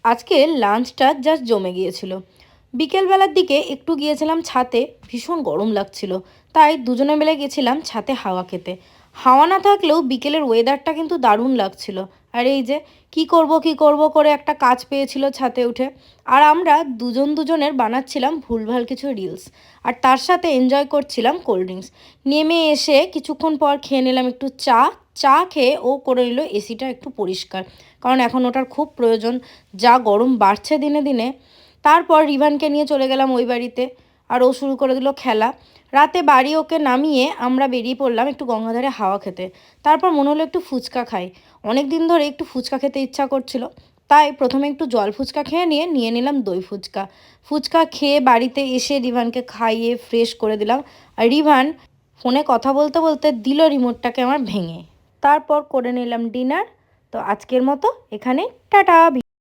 আজকে লাঞ্চটা জাস্ট জমে গিয়েছিল। বিকেলবেলার দিকে একটু গিয়েছিলাম ছাতে, ভীষণ গরম লাগছিল, তাই দুজনে মিলে গেছিলাম ছাতে হাওয়া খেতে। হাওয়া না থাকলেও বিকেলের ওয়েদারটা কিন্তু দারুণ লাগছিল। আর এই যে কি করব করে একটা কাজ পেয়েছিল ছাতে উঠে, আর আমরা দুজনের বানাচ্ছিলাম ভুলভাল কিছু রিলস, আর তার সাথে এনজয় করছিলাম কোল্ড ড্রিঙ্কস। নেমে এসে কিছুক্ষণ পর খেয়ে নিলাম একটু চা। চা খেয়ে ও করে নিল এসিটা একটু পরিষ্কার, কারণ এখন ওটার খুব প্রয়োজন, যা গরম বাড়ছে দিনে দিনে। তারপর রিভানকে নিয়ে চলে গেলাম ওই বাড়িতে, আর ও শুরু করে দিল খেলা। রাতে বাড়ি ওকে নামিয়ে আমরা বেরিয়ে পড়লাম একটু গঙ্গাধারে হাওয়া খেতে। তারপর মনে হলো একটু ফুচকা খাই, অনেক দিন ধরে একটু ফুচকা খেতে ইচ্ছা করছিল। তাই প্রথমে একটু জল ফুচকা খেয়ে নিয়ে নিলাম দই ফুচকা। ফুচকা খেয়ে বাড়িতে এসে রিভানকে খাইয়ে ফ্রেশ করে দিলাম। আর রিভান ফোনে কথা বলতে বলতে দিল রিমোটটাকে আমার ভেঙে। তারপর করে নিলাম ডিনার। তো আজকের মতো এখানে টাটা।